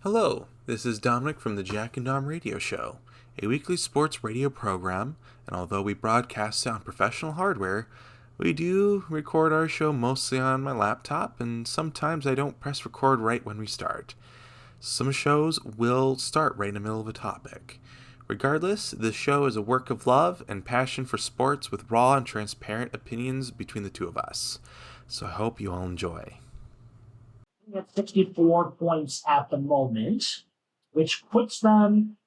Hello, this is Dominic from the Jack and Dom Radio Show, a weekly sports radio program, and although we broadcast on professional hardware, we do record our show mostly on my laptop, and sometimes I don't press record right when we start. Some shows will start right in the middle of a topic. Regardless, this show is a work of love and passion for sports with raw and transparent opinions between the two of us. So I hope you all enjoy. At 64 points at the moment, which puts them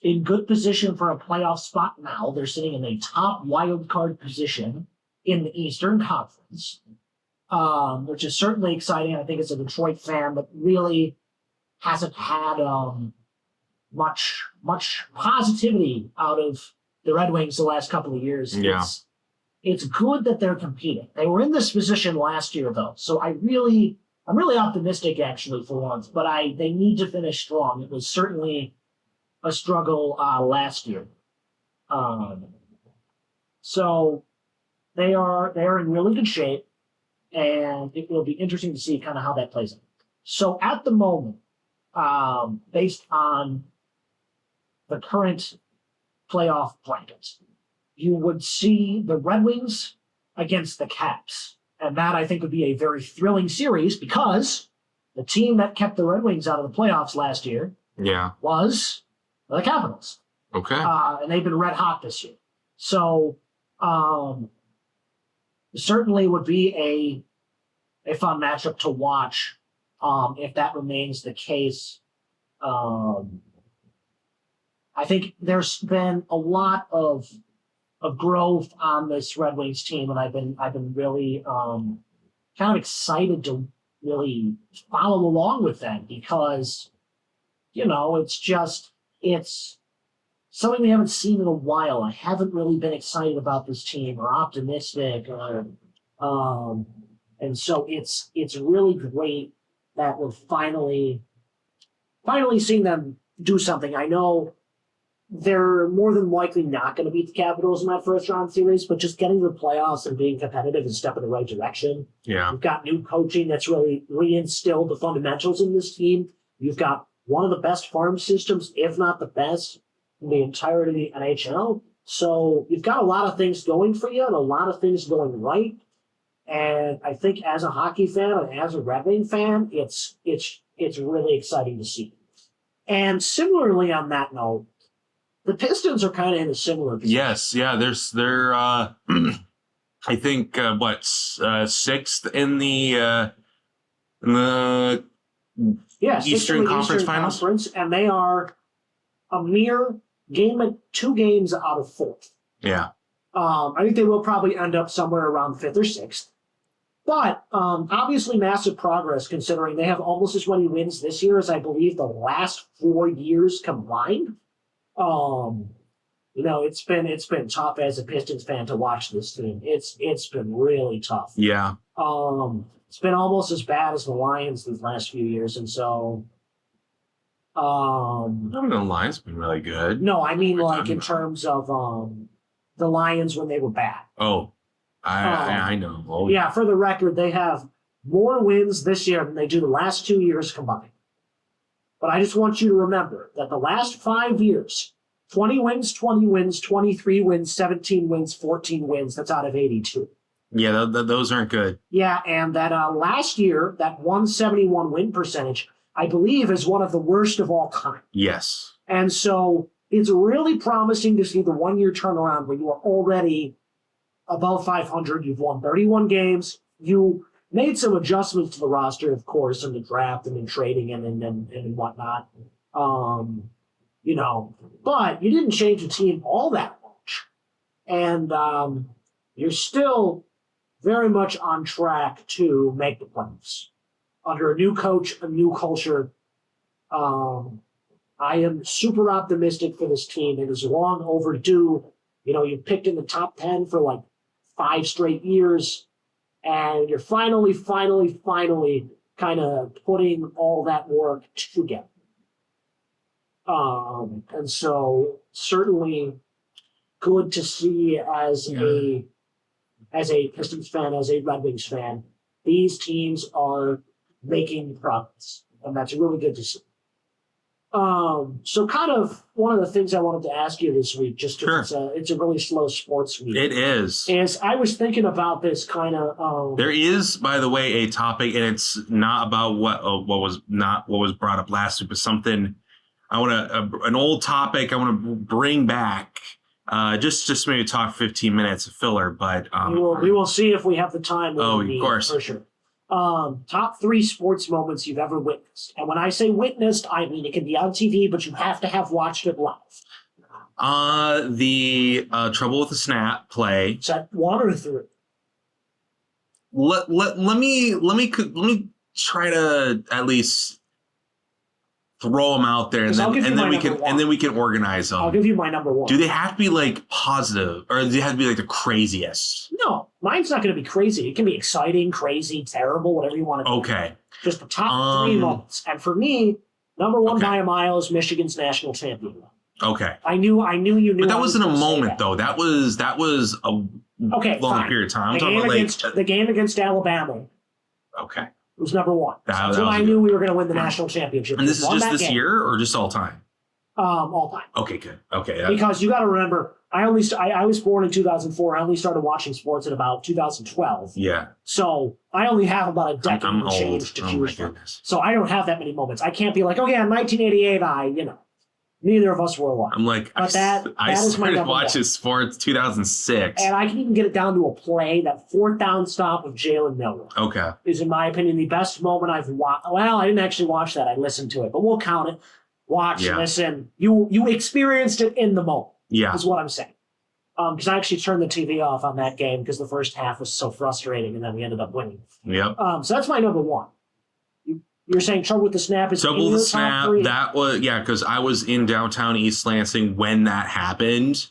in good position for a playoff spot now. They're sitting in a top wild card position in the Eastern Conference, which is certainly exciting. I think as a Detroit fan, but really hasn't had much positivity out of the Red Wings the last couple of years. Yeah. It's good that they're competing. They were in this position last year, though, so I'm really optimistic, actually, for once, but they need to finish strong. It was certainly a struggle last year. So they are in really good shape, and it will be interesting to see kind of how that plays out. So at the moment, based on the current playoff bracket, you would see the Red Wings against the Caps. And that, I think, would be a very thrilling series because the team that kept the Red Wings out of the playoffs last year was the Capitals. Okay. And they've been red hot this year. So certainly would be a fun matchup to watch if that remains the case. I think there's been a lot of growth on this Red Wings team, and I've been really kind of excited to really follow along with them because, it's something we haven't seen in a while. I haven't really been excited about this team or optimistic, and so it's really great that we're finally seeing them do something. I know they're more than likely not going to beat the Capitals in that first round series, but just getting to the playoffs and being competitive is a step in the right direction. Yeah. You've got new coaching that's really reinstilled the fundamentals in this team. You've got one of the best farm systems, if not the best, in the entirety of the NHL. So you've got a lot of things going for you and a lot of things going right. And I think as a hockey fan and as a Red Wing fan, it's really exciting to see. And similarly on that note, the Pistons are kind of in a similar position. Yes, yeah. They're I think sixth in the Eastern Conference Finals, and they are a mere two games out of fourth. Yeah. I think they will probably end up somewhere around fifth or sixth. But obviously massive progress considering they have almost as many wins this year as I believe the last 4 years combined. It's been tough as a Pistons fan to watch this team. It's been really tough. Yeah. It's been almost as bad as the Lions these last few years, and so. I mean, the Lions been really good. No, I mean like in terms of the Lions when they were bad. Oh, I know. Oh, yeah. For the record, they have more wins this year than they do the last 2 years combined. But I just want you to remember that the last 5 years, 20 wins, 23 wins, 17 wins, 14 wins, that's out of 82. Yeah, those aren't good. Yeah, and that last year, that 171 win percentage, I believe, is one of the worst of all time. Yes. And so it's really promising to see the 1 year turnaround where you are already above 500. You've won 31 games. You made some adjustments to the roster, of course, in the draft and in trading and whatnot. But you didn't change the team all that much. And you're still very much on track to make the playoffs. Under a new coach, a new culture. I am super optimistic for this team. It is long overdue. You picked in the top 10 for like 5 straight years. And you're finally kind of putting all that work together. And so certainly good to see as a Pistons fan, as a Red Wings fan, these teams are making progress. And that's really good to see. So kind of one of the things I wanted to ask you this week, just because Sure. it's a really slow sports week, It is. is I was thinking about this kind of. There is, by the way, a topic, and it's not about what was brought up last week, but something I want to an old topic I want to bring back. Just maybe talk 15 minutes of filler, but we will see if we have the time. Oh, of course. For sure. Top 3 sports moments you've ever witnessed. And when I say witnessed, I mean it can be on TV, but you have to have watched it live. The Trouble with the Snap play. Is that 1 or 3? Let me try to at least throw them out there, and then we can organize them. I'll give you my number 1. Do they have to be like positive, or do they have to be like the craziest? No, mine's not going to be crazy. It can be exciting, crazy, terrible, whatever you want to do. Okay. Just the top 3 moments. And for me, number 1 Okay. by a mile is Michigan's national champion. Okay. I knew you knew. But that I wasn't a gonna say moment that. though. That was a Okay, long fine. period of time. I'm The talking game, about against, the game against Alabama okay. was number 1. That That's when was I good. knew we were going to win the national championship. And this is Won just that this game. year or just all time? All time. Okay, good. Okay. Because you got to remember, I was born in 2004. I only started watching sports in about 2012. Yeah. So I only have about a decade I'm and change old. to Oh my choose from. goodness. So I don't have that many moments. I can't be like, oh yeah, in 1988, neither of us were alive. I'm like, But that I is my started number watching 1. sports 2006. And I can even get it down to a play. That 4th down stop of Jalen Miller Okay. is, in my opinion, the best moment I've watched. Well, I didn't actually watch that. I listened to it, but we'll count it. Watch, Yeah. listen. You experienced it in the moment. Yeah. Is what I'm saying. Because I actually turned the TV off on that game because the first half was so frustrating, and then we ended up winning. Yep. So that's my number 1. You're saying Trouble with the Snap is Trouble in with your the top Snap. 3? That was because I was in downtown East Lansing when that happened,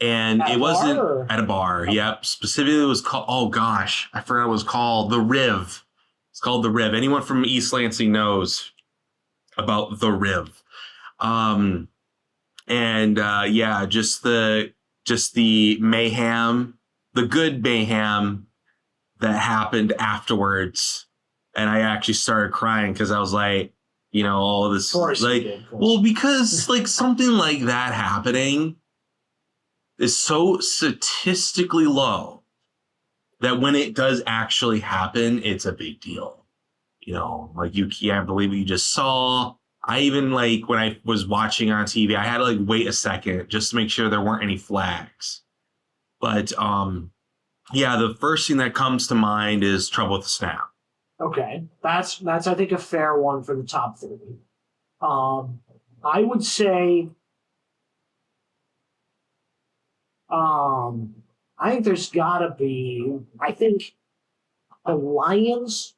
and At it a wasn't bar, or? at a bar. Okay. Yep. Specifically, it was called. Oh gosh, I forgot what it was called. The Riv. It's called the Riv. Anyone from East Lansing knows about the Riv. Yeah, just the mayhem, the good mayhem that happened afterwards. And I actually started crying because I was like, all this, Of course you like, did, of course. well, because like something like that happening is so statistically low that when it does actually happen, it's a big deal. Like you can't believe what you just saw. I even like when I was watching on TV, I had to like wait a second just to make sure there weren't any flags. But yeah, the first thing that comes to mind is Trouble with the Snap. Okay, that's I think a fair one for the top 3. I would say, I think there's gotta be. I think the Lions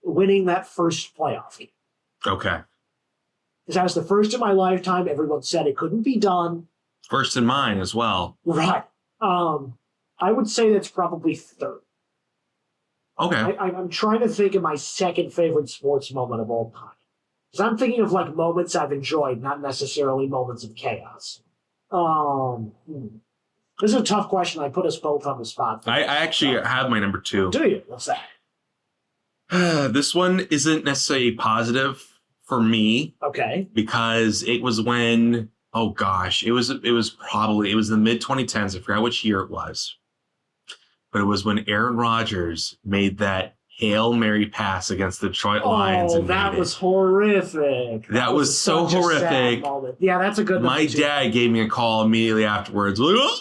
winning that first playoff game. Okay. Because that was the first in my lifetime. Everyone said it couldn't be done. First in mine as well. Right. I would say that's probably 3rd. Okay. I'm trying to think of my second favorite sports moment of all time. Because I'm thinking of like moments I've enjoyed, not necessarily moments of chaos. This is a tough question. I put us both on the spot. I actually have my number 2. Do you? What's that? This one isn't necessarily positive for me Okay. because it was when, oh gosh, it was the mid 2010s. I forgot which year it was. But it was when Aaron Rodgers made that Hail Mary pass against the Detroit Lions. Oh, and that made was it. horrific. That was so such a sad horrific. moment. Yeah, that's a good My number, too. dad gave me a call immediately afterwards. Like, "Oh!"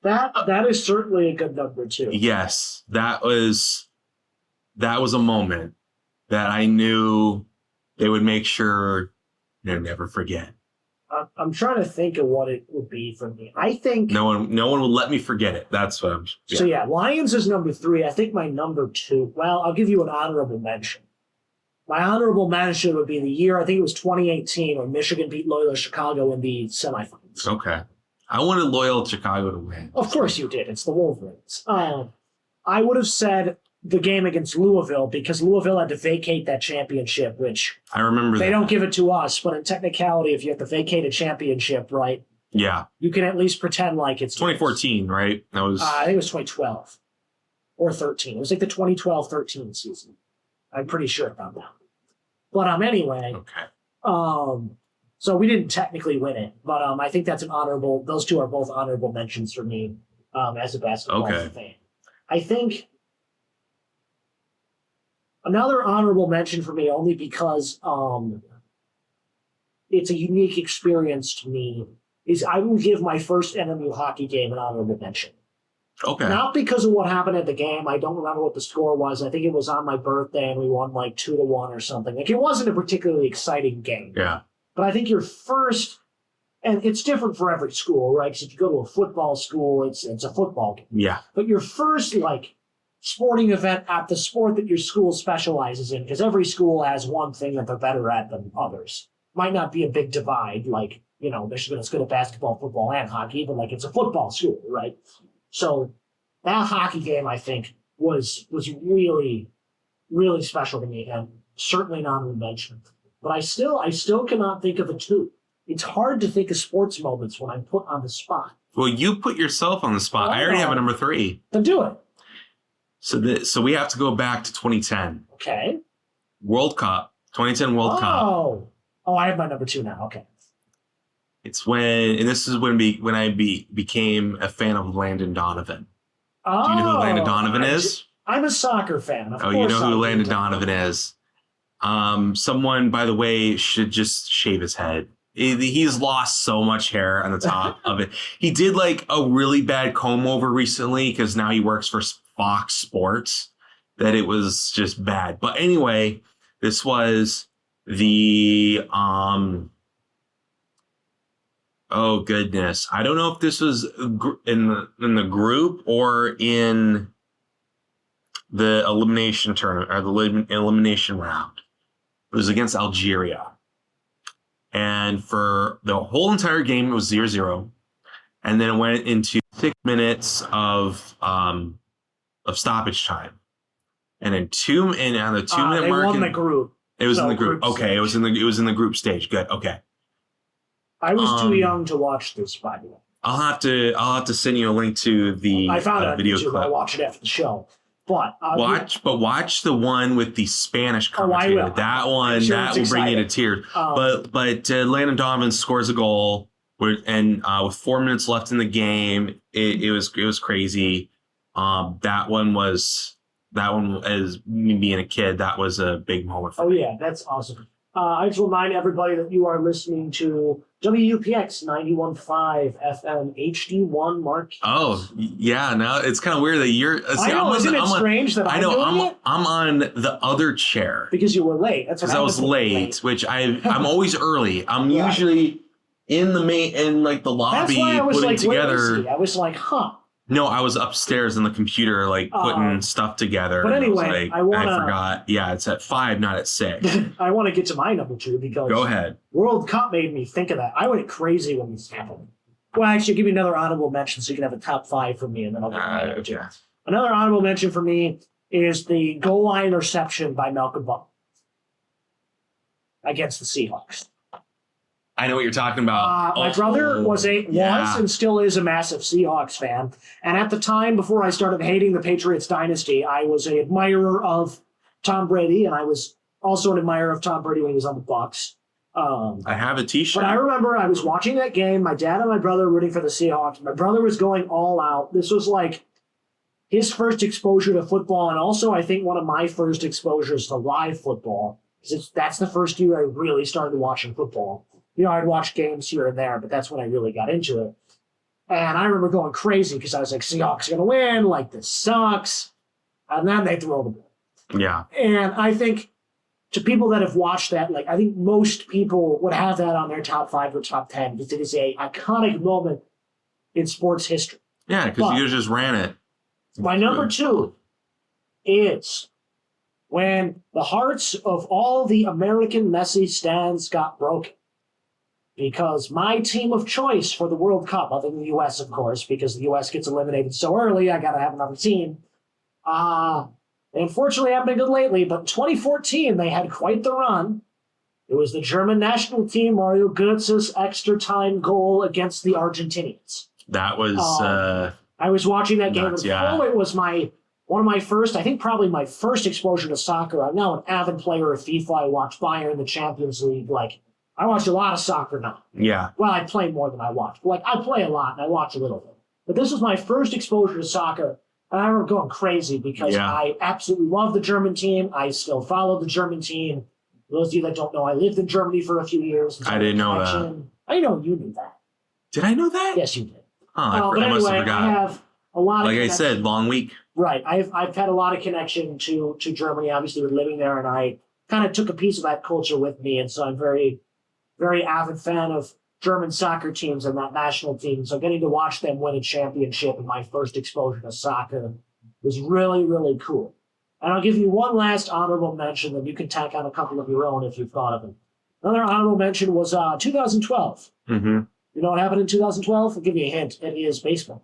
That is certainly a good number, too. Yes, that was a moment that I knew they would make sure to never forget. I'm trying to think of what it would be for me. I think... No one will let me forget it. That's what I'm. Yeah. So, yeah, Lions is number 3. I think my number 2... Well, I'll give you an honorable mention. My honorable mention would be the year, I think it was 2018, when Michigan beat Loyola Chicago in the semifinals. Okay. I wanted Loyola Chicago to win. Of course you did. It's the Wolverines. I would have said the game against Louisville because Louisville had to vacate that championship, which I remember they that. don't give it to us. But in technicality, if you have to vacate a championship, right, Yeah. you can at least pretend like it's 2014, right? That was. I think it was 2012 or 13. It was like the 2012-13 season. I'm pretty sure about that. But anyway, Okay. So we didn't technically win it, but I think that's an honorable. Those two are both honorable mentions for me as a basketball fan. I think another honorable mention for me, only because it's a unique experience to me, is I will give my first NMU hockey game an honorable mention. Okay. Not because of what happened at the game. I don't remember what the score was. I think it was on my birthday and we won like 2-1 or something. Like, it wasn't a particularly exciting game. Yeah. But I think your first, and it's different for every school, right? Because if you go to a football school, it's a football game. Yeah. But your first, like, sporting event at the sport that your school specializes in, because every school has one thing that they're better at than others. Might not be a big divide, like, you know, Michigan's good at basketball, football, and hockey, but like, it's a football school, right? So that hockey game, I think, was really, really special to me, and certainly an honorable mention. But I still cannot think of a two. It's hard to think of sports moments when I'm put on the spot. Well, you put yourself on the spot. I already have a number 3. Then do it. So we have to go back to 2010. Okay. World Cup. 2010 World Cup. Oh, I have my number 2 now. Okay. It's when, and this is when I became a fan of Landon Donovan. Oh, Do you know who Landon Donovan is? I'm a soccer fan. Of course You know who I Landon do. Donovan is. Someone, by the way, should just shave his head. He's lost so much hair on the top of it. He did like a really bad comb over recently because now he works for Fox Sports, that it was just bad. But anyway, this was the oh goodness, I don't know if this was in the group or in the elimination tournament or the elimination round. It was against Algeria. And for the whole entire game, it was 0-0. And then it went into 6 minutes of stoppage time. And then on the 2 minute mark, they won the group. It was So in the group. group Okay, stage. it was in the group stage. Good. Okay. I was too young to watch this, by the way. I'll have to send you a link to the I found it on video YouTube. clip. I'll watch it after the show. But Watch the one with the Spanish Oh, I commentator. will. That one I'm sure that it's will bring you to exciting. tears. But Landon Donovan scores a goal, and with 4 minutes left in the game, it was crazy. That one as me being a kid, that was a big moment for me. yeah, that's awesome. I just remind everybody that you are listening to WUPX 91.5 FM HD1 Marquee. Oh yeah, no, it's kind of weird that you're. I know, isn't it strange that I know I'm doing it? I'm on the other chair Because you were late. That's what because I was happens when you're late, which I'm always early. I'm Right. usually in the like the That's lobby why I was putting like, together. where is he? I was like, huh. No, I was upstairs on the computer, like putting stuff together. But and anyway, like, I wanna- forgot. Yeah, it's at 5, not at 6. I want to get to my number 2 because Go ahead. World Cup made me think of that. I went crazy when this happened. Well, actually, give me another honorable mention so you can have a top 5 for me, and then I'll get my number 2. Okay. Another honorable mention for me is the goal line interception by Malcolm Butler against the Seahawks. I know what you're talking about. My brother was yeah. and still is a massive Seahawks fan. And at the time, before I started hating the Patriots dynasty, I was an admirer of Tom Brady, and I was also an admirer of Tom Brady when he was on the Bucs. I have a T-shirt. But I remember I was watching that game, my dad and my brother rooting for the Seahawks. My brother was going all out. This was like his first exposure to football, and also I think one of my first exposures to live football. Because that's the first year I really started watching football. You know, I'd watch games here and there, but that's when I really got into it. And I remember going crazy because I was like, Seahawks are going to win. Like, this sucks. And then they throw the ball. Yeah. And I think to people that have watched that, like, I think most people would have that on their top 5 or top 10 because it is a iconic moment in sports history. Yeah, because you just ran it. My number 2 is when the hearts of all the American Messi stands got broken. Because my team of choice for the World Cup, other than the U.S., of course, because the U.S. gets eliminated so early, I got to have another team. They unfortunately haven't been good lately, but in 2014, they had quite the run. It was the German national team, Mario Götze's extra time goal against the Argentinians. That was I was watching that game nuts, in yeah. full. It was one of my first, I think probably my first exposure to soccer. I'm now an avid player of FIFA. I watch Bayern, the Champions League, like I watch a lot of soccer now. Yeah. Well, I play more than I watch. Like, I play a lot and I watch a little bit. But this was my first exposure to soccer. And I remember going crazy because I absolutely love the German team. I still follow the German team. Those of you that don't know, I lived in Germany for a few years. I didn't know that. I know you knew that. Did I know that? Yes, you did. Oh, But I must have anyway, forgot. I have a lot of Like I connection. said, long week. Right. I've had a lot of connection to Germany, obviously, with living there, and I kind of took a piece of that culture with me. And so I'm very, very avid fan of German soccer teams and that national team. So getting to watch them win a championship in my first exposure to soccer was really, really cool. And I'll give you one last honorable mention, that you can tack on a couple of your own if you've thought of them. Another honorable mention was 2012. Mm-hmm. You know what happened in 2012? I'll give you a hint. It is baseball.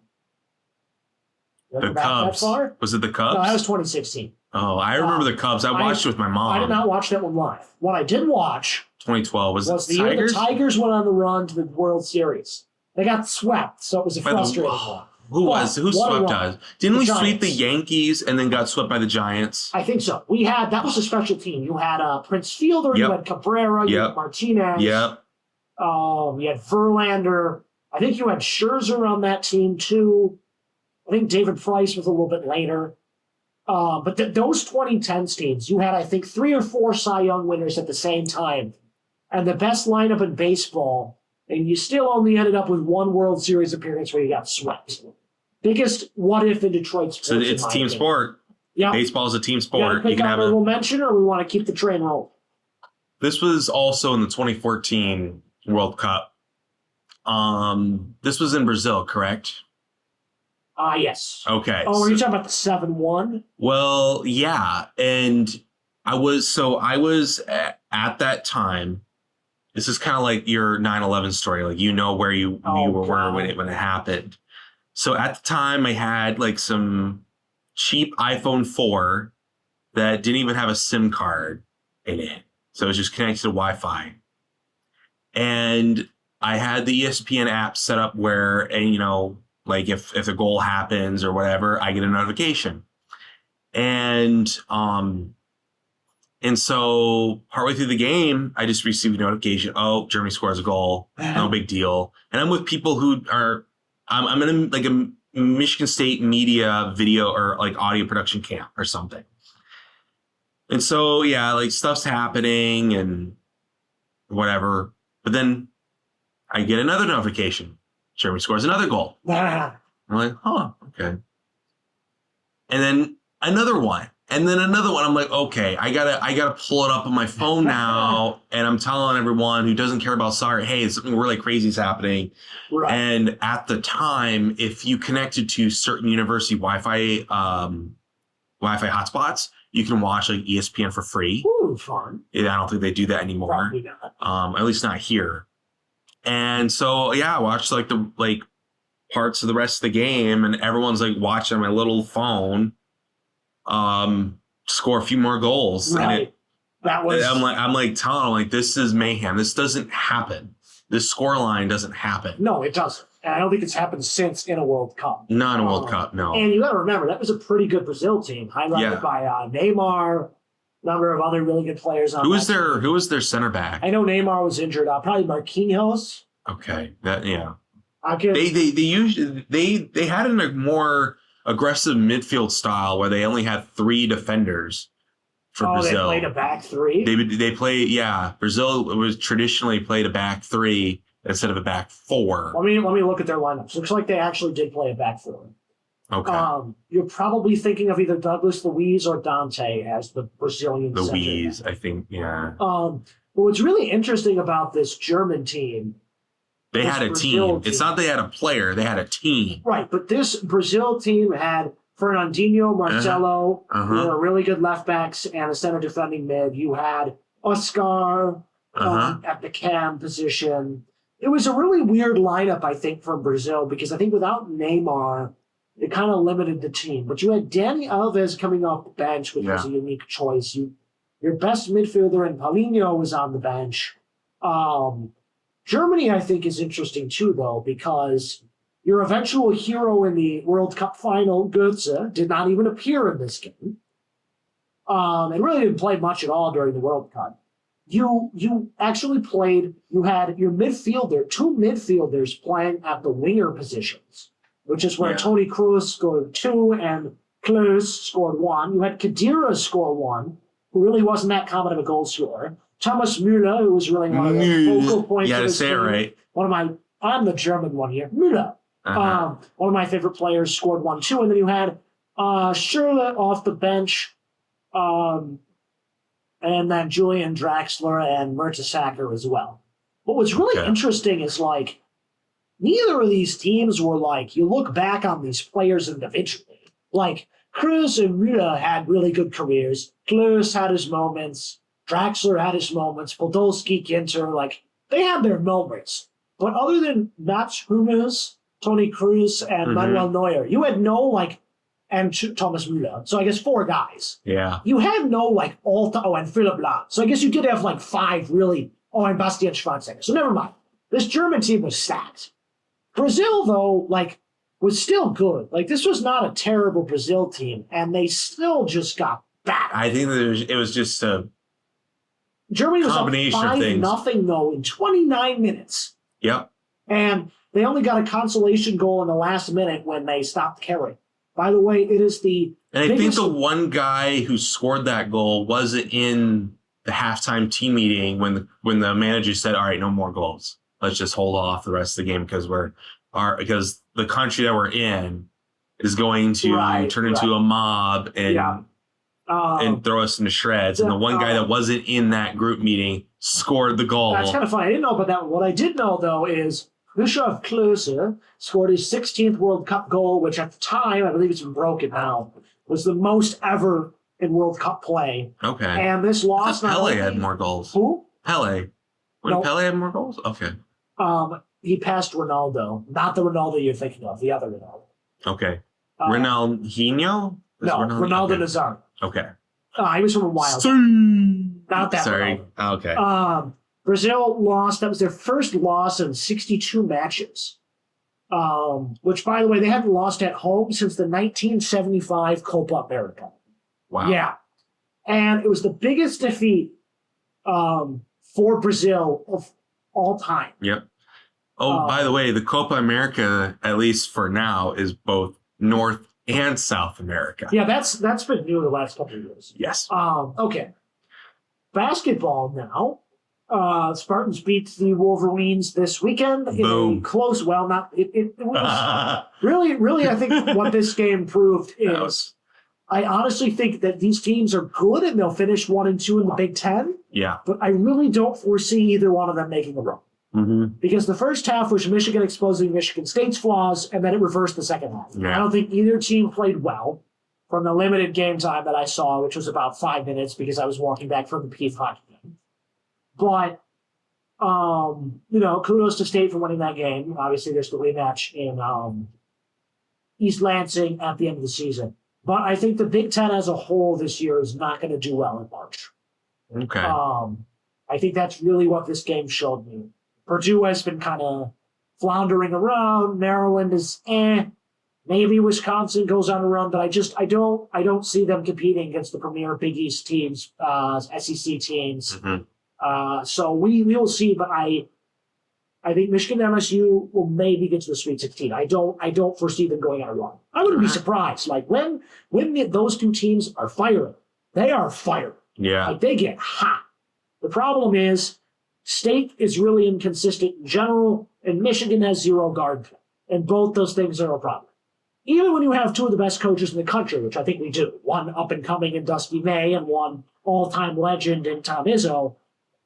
You ever The back that Cubs. far? Was it the Cubs? No, that was 2016. Oh, I remember the Cubs. I watched it with my mom. I did not watch that one live. What I did watch 2012 was was it the year Tigers? the Tigers went on the run to the World Series. They got swept, so it was a By the- frustrating one. Who But Who what a swept run. us? Didn't The we sweep the Giants. Yankees and then got swept by the Giants? I think so. That was a special team. You had Prince Fielder, you Yep. had Cabrera, you Yep. had Martinez, Yep. you had Verlander. I think you had Scherzer on that team too. I think David Price was a little bit later. But those 2010s teams, you had, I think, 3 or 4 Cy Young winners at the same time. And the best lineup in baseball, and you still only ended up with one World Series appearance where you got swept. Biggest what if in Detroit sports. So it's in my team opinion. sport. Yeah. Baseball is a team You sport. You pick can have honorable a. mention, or we want to keep the train rolling? This was also in the 2014 World Cup. This was in Brazil, correct? Yes. Okay. Oh, were you talking about the 7-1? Well, yeah, and I was at that time. This is kind of like your 9/11 story, like where you were when it happened. So at the time, I had like some cheap iPhone 4 that didn't even have a SIM card in it, so it was just connected to Wi-Fi, and I had the ESPN app set up where, and like if the goal happens or whatever, I get a notification. And so partway through the game, I just received a notification. Oh, Germany scores a goal. No big deal. And I'm with people who are, I'm in a Michigan State media video or like audio production camp or something. And so, yeah, like stuff's happening and whatever. But then I get another notification. Germany scores another goal. I'm like, oh, okay. And then another one. And then another one. I'm like, okay, I gotta pull it up on my phone now. And I'm telling everyone who doesn't care about soccer, hey, something really crazy is happening. Right. And at the time, if you connected to certain university Wi-Fi hotspots, you can watch like ESPN for free. Ooh, fun. Yeah, I don't think they do that anymore. Probably not. At least not here. And so, yeah, I watched like parts of the rest of the game, and everyone's like watching my little phone, score a few more goals. Right. And That was. I'm like telling them, like, this is mayhem. This doesn't happen. This scoreline doesn't happen. No, it doesn't. And I don't think it's happened since in a World Cup. Not in a World Cup, no. And you got to remember, that was a pretty good Brazil team, highlighted by Neymar, a number of other really good players on Who was their center back? I know Neymar was injured. Probably Marquinhos. Okay, yeah. Okay. They had a more aggressive midfield style where they only had 3 defenders for Brazil. They played a back 3? They play, yeah. Brazil was traditionally played a back 3 instead of a back 4. Let me look at their lineups. Looks like they actually did play a back 4. Okay. You're probably thinking of either Douglas Luiz or Dante as the Brazilian center Luiz, back. I think, yeah. But what's really interesting about this German team, They this had a Brazil team. It's not they had a player, they had a team. right? But this Brazil team had Fernandinho, Marcelo, who were really good left backs, and a center defending mid. You had Oscar at the cam position. It was a really weird lineup, I think, from Brazil, because I think without Neymar, it kind of limited the team. But you had Dani Alves coming off the bench, which was a unique choice. Your best midfielder in Paulinho was on the bench. Germany, I think, is interesting too, though, because your eventual hero in the World Cup final, Götze, did not even appear in this game. And really didn't play much at all during the World Cup. you actually played. You had your midfielder, two midfielders playing at the winger positions, which is where Tony Kroos scored 2 and Klose scored 1. You had Khedira score 1, who really wasn't that common of a goal scorer. Thomas Müller, who was really one of the focal points. You of got to this say it team. right. I'm the German one here. Müller. One of my favorite players scored 1 too. And then you had Schürrle off the bench. And then Julian Draxler and Mertesacker as well. What was really interesting is, like, neither of these teams were like, you look back on these players individually. Like, Kroos and Müller had really good careers. Klose had his moments. Draxler had his moments. Podolski, Ginter, like, they had their moments. But other than Mats Hummels, Tony Kroos, and Manuel Neuer, you had no, like, and Thomas Müller. So I guess 4 guys. Yeah. You had no, like, and Philipp Lahm. So I guess you did have, like, 5 really. And Bastian Schweinsteiger. So never mind. This German team was stacked. Brazil, though, like, was still good. Like, this was not a terrible Brazil team, and they still just got battered. I think it was just a Germany was up combination of 5-0, though, in 29 minutes. Yep. And they only got a consolation goal in the last minute when they stopped carrying. By the way, it is the And I think the one guy who scored that goal wasn't in the halftime team meeting when the manager said, "All right, no more goals. Let's just hold off the rest of the game because because the country that we're in is going to turn into a mob and throw us into shreds." And the one guy that wasn't in that group meeting scored the goal. That's kind of funny. I didn't know about that one. What I did know, though, is Gustav Klose scored his 16th World Cup goal, which at the time, I believe it's been broken now, was the most ever in World Cup play. Okay. And this loss... Pele had more goals. Who? Pele. When Pele had more goals? Okay. He passed Ronaldo. Not the Ronaldo you're thinking of, the other Ronaldo. Okay. Ronaldinho? No, Ronaldo Nazario. Okay. He was from a wild. Not that Sorry. Ronaldo. Okay. Brazil lost. That was their first loss in 62 matches. Which, by the way, they hadn't lost at home since the 1975 Copa America. Wow. Yeah. And it was the biggest defeat for Brazil of all time. Yep. Oh, by the way, the Copa America, at least for now, is both North and South America. Yeah, that's been new the last couple of years. Yes. Okay. Basketball now. Spartans beat the Wolverines this weekend. Boom. In a close, well, not it was really. I think what this game proved is, I honestly think that these teams are good and they'll finish 1 and 2 in the Big Ten. Yeah. But I really don't foresee either one of them making a run. Mm-hmm. Because the first half was Michigan exposing Michigan State's flaws, and then it reversed the second half. Yeah. I don't think either team played well from the limited game time that I saw, which was about 5 minutes because I was walking back from the PF hockey game. But, kudos to State for winning that game. Obviously, there's the rematch in East Lansing at the end of the season. But I think the Big Ten as a whole this year is not going to do well in March. Okay. I think that's really what this game showed me. Purdue has been kind of floundering around. Maryland is Maybe Wisconsin goes on a run, but I don't see them competing against the premier Big East teams, SEC teams. Mm-hmm. So we will see, but I think Michigan MSU will maybe get to the Sweet 16. I don't foresee them going on a run. I wouldn't be surprised. Like when those two teams are firing, they are firing. Yeah. Like they get hot. The problem is State is really inconsistent in general, and Michigan has zero guard play. And both those things are a problem. Even when you have two of the best coaches in the country, which I think we do, one up and coming in Dusty May and one all-time legend in Tom Izzo,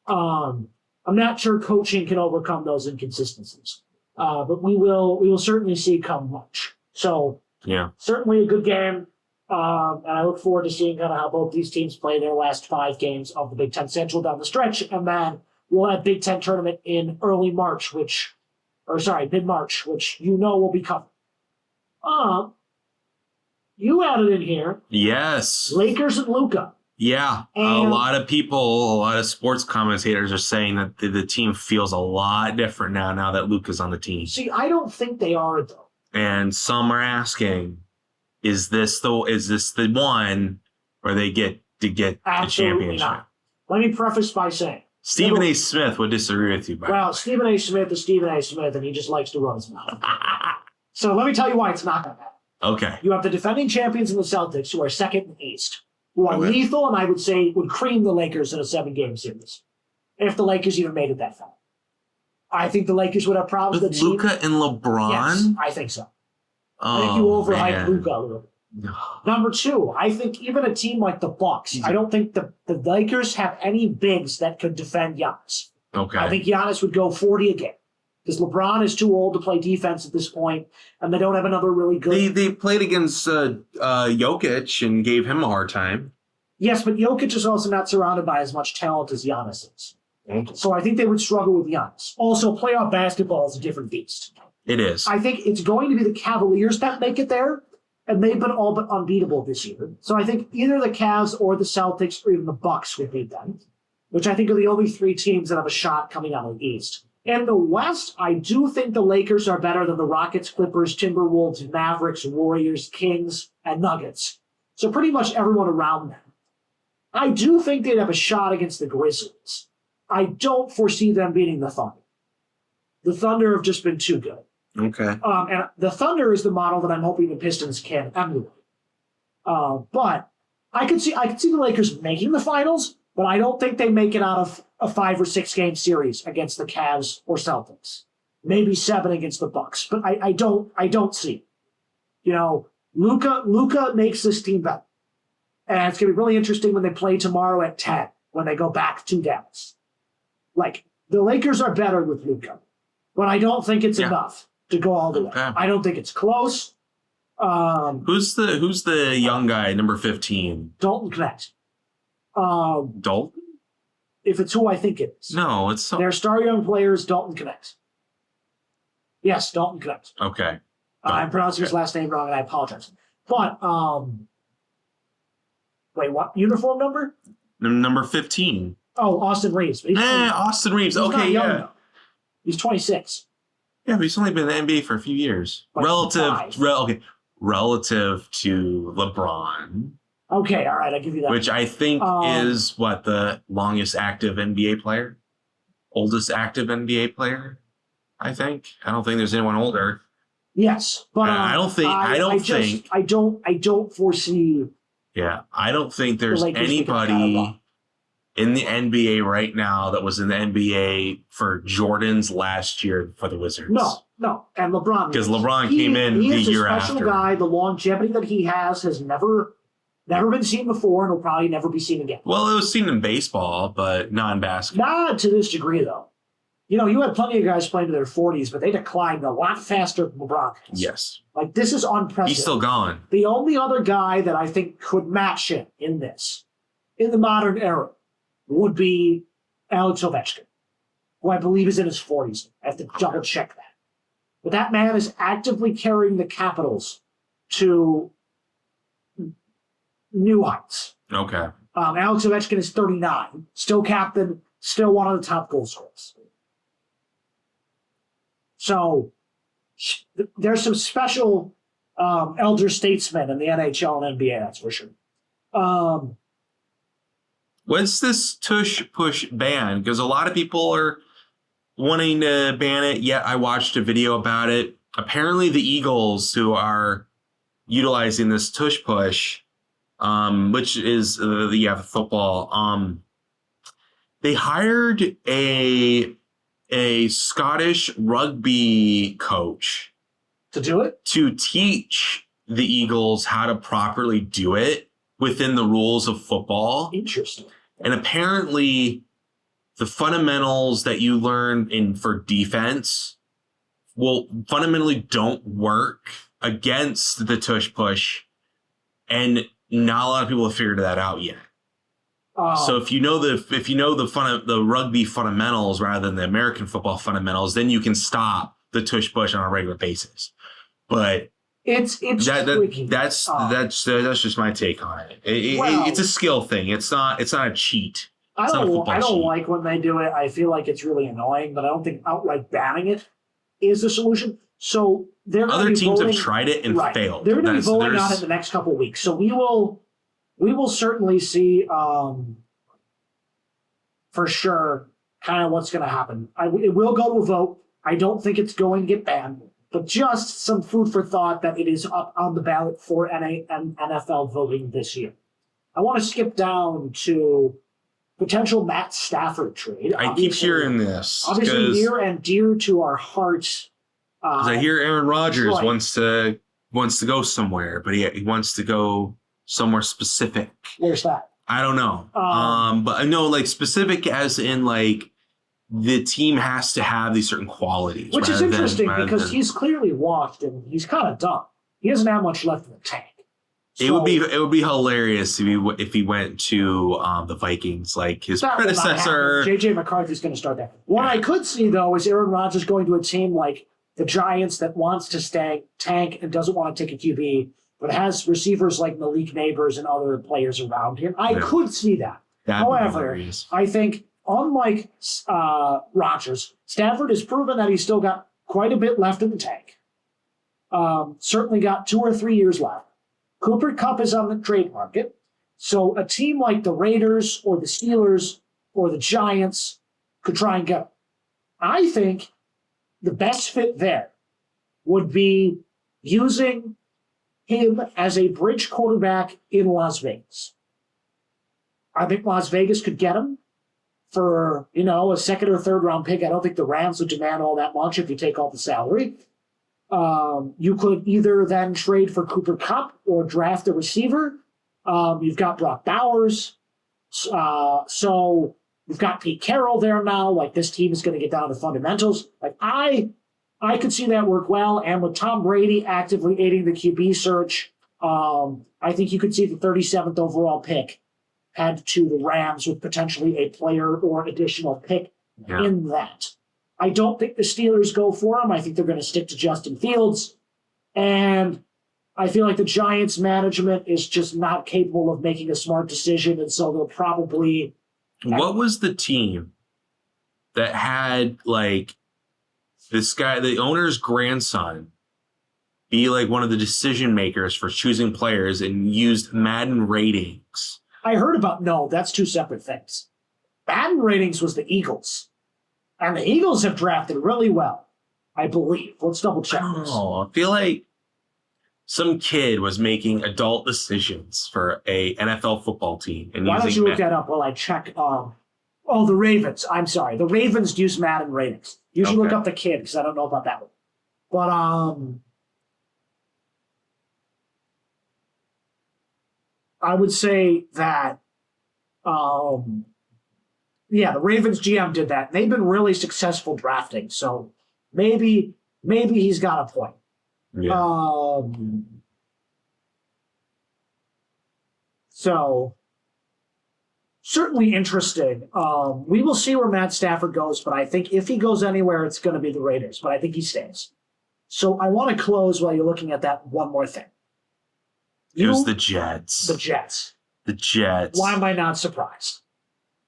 I'm not sure coaching can overcome those inconsistencies. But we will certainly see come March. So yeah, certainly a good game. And I look forward to seeing kind of how both these teams play their last 5 games of the Big Ten Central down the stretch. And then we'll have Big Ten tournament in mid-March, which will be covered. You added in here. Yes. Lakers and Luka. Yeah. And a lot of sports commentators are saying that the team feels a lot different now that Luka's on the team. See, I don't think they are, though. And some are asking, is this the one where they get to get the championship? Not. Let me preface by saying, Stephen A. Smith would disagree with you. Well, Stephen A. Smith is Stephen A. Smith, and he just likes to run his mouth. So let me tell you why it's not going to happen. Okay. You have the defending champions in the Celtics, who are second in the East, who are lethal, and I would say would cream the Lakers in a 7-game series, if the Lakers even made it that far. I think the Lakers would have problems With Luka and LeBron? Yes, I think so. Oh, I think you overhype man. Luka a little bit. Number 2, I think even a team like the Bucks, I don't think the Lakers have any bigs that could defend Giannis. Okay. I think Giannis would go 40 a game because LeBron is too old to play defense at this point, and they don't have another really good. They played against Jokic and gave him a hard time. Yes, but Jokic is also not surrounded by as much talent as Giannis is. So I think they would struggle with Giannis. Also, playoff basketball is a different beast. It is. I think it's going to be the Cavaliers that make it there, and they've been all but unbeatable this year. So I think either the Cavs or the Celtics or even the Bucks would beat them, which I think are the only 3 teams that have a shot coming out of the East. In the West, I do think the Lakers are better than the Rockets, Clippers, Timberwolves, Mavericks, Warriors, Kings, and Nuggets. So pretty much everyone around them. I do think they'd have a shot against the Grizzlies. I don't foresee them beating the Thunder. The Thunder have just been too good. Okay. And the Thunder is the model that I'm hoping the Pistons can emulate. But I could see the Lakers making the finals, but I don't think they make it out of a 5 or 6 game series against the Cavs or Celtics. Maybe 7 against the Bucks, but I don't see it. You know, Luka makes this team better, and it's gonna be really interesting when they play tomorrow at 10 when they go back to Dallas. Like the Lakers are better with Luka, but I don't think it's enough to go all the way. I don't think it's close. Who's the young guy, number 15? Dalton Connect. Dalton? If it's who I think it is. No, it's Their star young player is Dalton Connect. Yes, Dalton Connect. okay. I'm pronouncing his last name wrong, and I apologize. But wait, what uniform number? Number 15. Oh, Austin Reeves. He's Austin Reeves. he's not Okay, young, yeah. though. He's 26. Yeah, but he's only been in the NBA for a few years. Like Relative to LeBron, Okay, all right, I'll give you that. which I think is the longest active NBA player, oldest active NBA player. I think. I don't think there's anyone older. Yes, but I don't think. I don't foresee. Yeah, I don't think there's the Lakers making a anybody run. in the NBA right now that was in the NBA for Jordan's last year for the Wizards. No, and LeBron. Because LeBron came in the year He's a special after. guy. The longevity that he has never been seen before, and will probably never be seen again. Well, it was seen in baseball, but not in basketball. Not to this degree, though. You know, you had plenty of guys playing to their 40s, but they declined a lot faster than LeBron has. Yes. Like, this is unprecedented. He's still gone. The only other guy that I think could match him in this, in the modern era, would be Alex Ovechkin, who I believe is in his 40s. I have to double check that. But that man is actively carrying the Capitals to new heights. Okay. Alex Ovechkin is 39, still captain, still one of the top goal scorers. So there's some special elder statesmen in the NHL and NBA, that's for sure. What's this tush push ban? Because a lot of people are wanting to ban it. Yet I watched a video about it. Apparently the Eagles, who are utilizing this tush push, which is the football, they hired a Scottish rugby coach To do it? to teach the Eagles how to properly do it within the rules of football. Interesting. And apparently the fundamentals that you learn for defense fundamentally don't work against the tush push. And not a lot of people have figured that out yet. So if you know the rugby fundamentals rather than the American football fundamentals, then you can stop the tush push on a regular basis. But it's tricky. that's just my take on it. It's a skill thing. It's not a cheat. I don't like when they do it. I feel like it's really annoying, but I don't think outright banning it is the solution. So other teams have tried it and failed. They're going to be voting on it the next couple of weeks. So we will certainly see for sure kind of what's going to happen. It will go to a vote. I don't think it's going to get banned, but just some food for thought that it is up on the ballot for NFL voting this year. I want to skip down to potential Matt Stafford trade. I keep hearing this. Obviously, near and dear to our hearts. Because I hear Aaron Rodgers wants to go somewhere, but he wants to go somewhere specific. Where's that? I don't know. But I know like specific as in like the team has to have these certain qualities. Which is interesting because he's clearly washed and he's kind of done. He doesn't have much left in the tank. So, it would be hilarious if he went to the Vikings like his predecessor. JJ McCarthy's going to start that. What I could see though is Aaron Rodgers going to a team like the Giants that wants to tank and doesn't want to take a QB, but has receivers like Malik Neighbors and other players around him. I could see that. However, I think unlike Rodgers, Stafford has proven that he's still got quite a bit left in the tank. Certainly got 2 or 3 years left. Cooper Kupp is on the trade market. So a team like the Raiders or the Steelers or the Giants could try and get him. I think the best fit there would be using him as a bridge quarterback in Las Vegas. I think Las Vegas could get him for, a second or third round pick. I don't think the Rams would demand all that much if you take all the salary. You could either then trade for Cooper Kupp or draft a receiver. You've got Brock Bowers. So you've got Pete Carroll there now. Like, this team is going to get down to fundamentals. Like, I could see that work well. And with Tom Brady actively aiding the QB search, I think you could see the 37th overall pick head to the Rams with potentially a player or additional pick in that. I don't think the Steelers go for him. I think they're going to stick to Justin Fields. And I feel like the Giants management is just not capable of making a smart decision. And so they'll probably... What was the team that had, like, this guy, the owner's grandson, be, like, one of the decision makers for choosing players and used Madden ratings? I heard about... No, that's two separate things. Madden ratings was the Eagles. And the Eagles have drafted really well, I believe. Let's double check this. I feel like some kid was making adult decisions for a NFL football team. And why don't you look that up while I check? The Ravens. I'm sorry. The Ravens use Madden ratings. You should look up the kid because I don't know about that one. But I would say that the Ravens GM did that. They've been really successful drafting, so maybe he's got a point. Yeah. So certainly interesting. We will see where Matt Stafford goes, but I think if he goes anywhere, it's going to be the Raiders. But I think he stays. So I want to close while you're looking at that one more thing. It was the Jets. The Jets. The Jets. Why am I not surprised?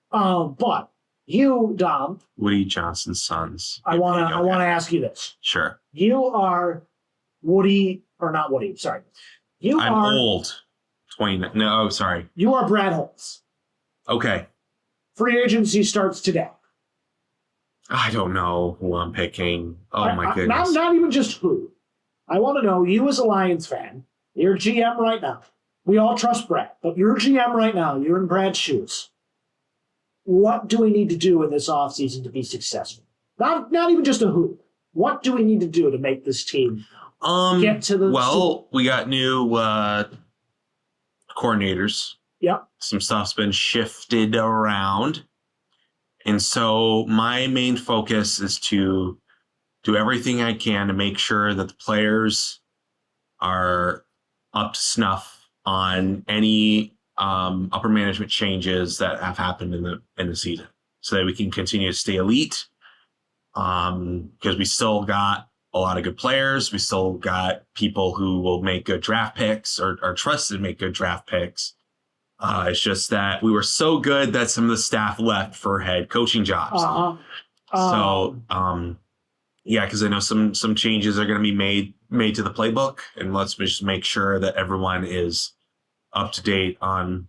But you, Dom, Woody Johnson's sons. I want to ask you this. Sure. You are Woody, or not Woody, sorry. I'm old. 20. No, sorry. You are Brad Holmes. Okay. Free agency starts today. I don't know who I'm picking. Oh, my goodness. Not even just who. I want to know, you as a Lions fan, you're GM right now. We all trust Brad, but you're GM right now. You're in Brad's shoes. What do we need to do in this offseason to be successful? Not even just a who. What do we need to do to make this team get to the... Well, we got new coordinators. Yep. Some stuff's been shifted around. And so my main focus is to do everything I can to make sure that the players are up to snuff on any upper management changes that have happened in the season, so that we can continue to stay elite. Because we still got a lot of good players. We still got people who will make good draft picks or are trusted to make good draft picks. It's just that we were so good that some of the staff left for head coaching jobs. Because I know some changes are going to be made to the playbook, and let's just make sure that everyone is up to date on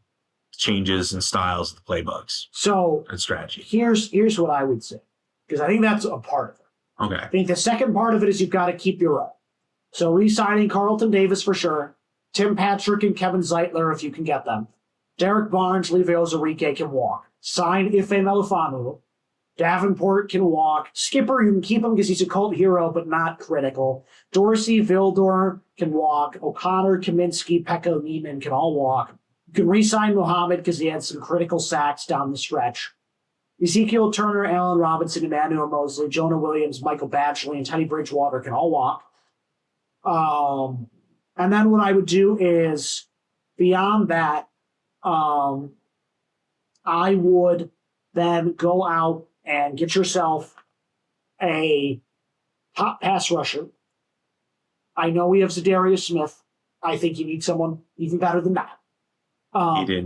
changes and styles of the playbooks So and strategy. here's what I would say, because I think that's a part of it. Okay. I think the second part of it is you've got to keep your own. So re-signing Carlton Davis for sure, Tim Patrick and Kevin Zeitler if you can get them. Derek Barnes, Leve Ozarike can walk. Sign Ife Melifonwu. Davenport can walk. Skipper, you can keep him because he's a cult hero, but not critical. Dorsey, Vildor can walk. O'Connor, Kaminsky, Pekka, Neiman can all walk. You can re-sign Muhammad because he had some critical sacks down the stretch. Ezekiel Turner, Allen Robinson, Emmanuel Mosley, Jonah Williams, Michael Batchley, and Teddy Bridgewater can all walk. And then what I would do is, beyond that, I would then go out and get yourself a top pass rusher. I know we have Zadarius Smith. I think you need someone even better than that.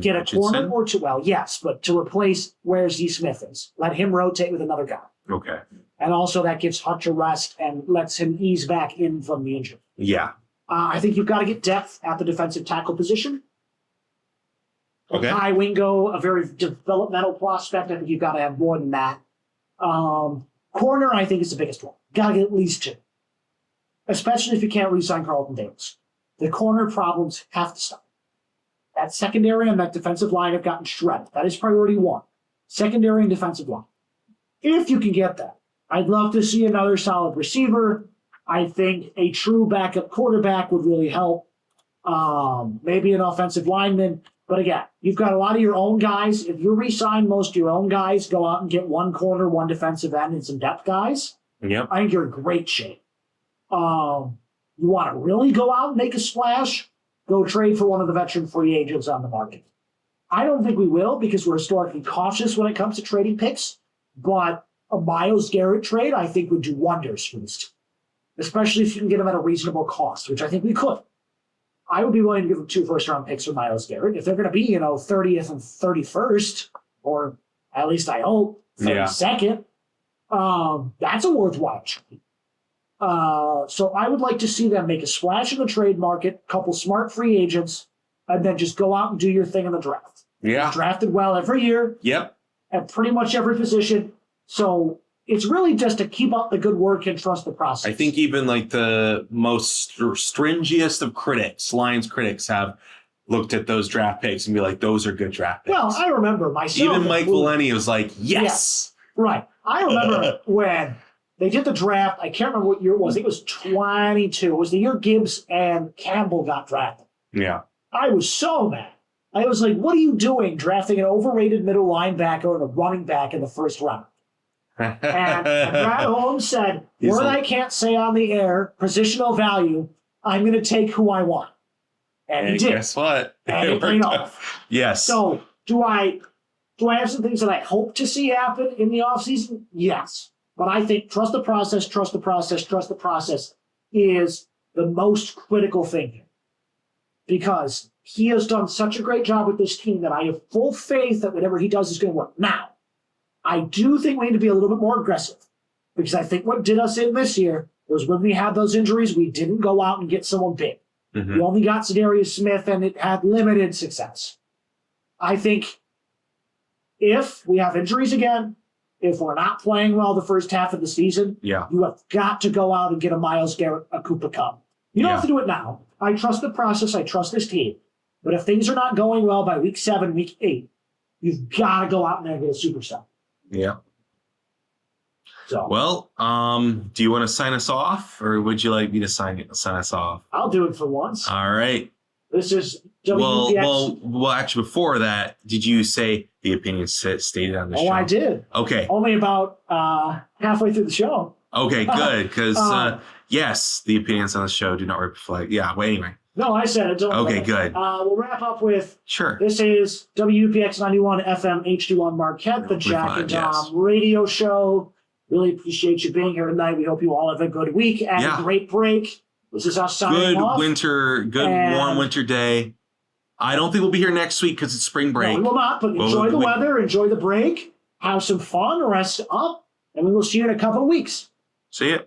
Get a corner or two. Well, yes, but to replace where Z Smith is. Let him rotate with another guy. Okay. And also that gives Hutch a rest and lets him ease back in from the injury. Yeah. I think you've got to get depth at the defensive tackle position. Okay. Kai Wingo, a very developmental prospect. I think you've got to have more than that. Corner, I think, is the biggest one. Got to get at least two. Especially if you can't re-sign Carlton Davis. The corner problems have to stop. That secondary and that defensive line have gotten shredded. That is priority one. Secondary and defensive line. If you can get that, I'd love to see another solid receiver. I think a true backup quarterback would really help. Maybe an offensive lineman. But again, you've got a lot of your own guys. If you re-sign most of your own guys, go out and get one corner, one defensive end, and some depth guys. Yep. I think you're in great shape. You want to really go out and make a splash? Go trade for one of the veteran free agents on the market. I don't think we will because we're historically cautious when it comes to trading picks. But a Myles Garrett trade, I think, would do wonders for this team. Especially if you can get him at a reasonable cost, which I think we could. I would be willing to give them 2 first-round picks for Myles Garrett. If they're going to be, 30th and 31st, or at least I hope, 32nd, that's a worthwhile trade. So I would like to see them make a splash in the trade market, couple smart free agents, and then just go out and do your thing in the draft. Yeah. Drafted well every year. Yep. At pretty much every position. So it's really just to keep up the good work and trust the process. I think even like the most stringiest of critics, Lions critics, have looked at those draft picks and be like, those are good draft picks. Well, I remember myself. Even Mike Valeni was like, yes. Yeah, right. I remember when they did the draft. I can't remember what year it was. I think it was 22. It was the year Gibbs and Campbell got drafted. Yeah. I was so mad. I was like, what are you doing drafting an overrated middle linebacker and a running back in the first round? And Brad Holmes said, word I can't say on the air, positional value, I'm going to take who I want. And he did. Guess what? And it paid off. Yes. So do I have some things that I hope to see happen in the offseason? Yes. But I think trust the process is the most critical thing here. Because he has done such a great job with this team that I have full faith that whatever he does is going to work. Now, I do think we need to be a little bit more aggressive because I think what did us in this year was when we had those injuries, we didn't go out and get someone big. Mm-hmm. We only got Zadarius Smith and it had limited success. I think if we have injuries again, if we're not playing well the first half of the season, you have got to go out and get a Myles Garrett, a Cooper Kupp. You don't have to do it now. I trust the process. I trust this team. But if things are not going well by week 7, week 8, you've got to go out there and get a superstar. Yeah. So, well, do you want to sign us off, or would you like me to sign us off? I'll do it for once. All right. This is WPX. Well, actually, before that, did you say the opinion stated on the show? Oh, I did. Okay. Only about halfway through the show. Okay, good. Because, yes, the opinions on the show do not reflect. Yeah, well, anyway. No, I said it. Don't okay, good. We'll wrap up with, sure. This is WPX 91 FM HD1 Marquette, the Jack and Dom radio show. Really appreciate you being here tonight. We hope you all have a good week and a great break. This is us signing off. Warm winter day. I don't think we'll be here next week because it's spring break. No, we will not, but enjoy the weather, enjoy the break, have some fun, rest up, and we will see you in a couple of weeks. See ya.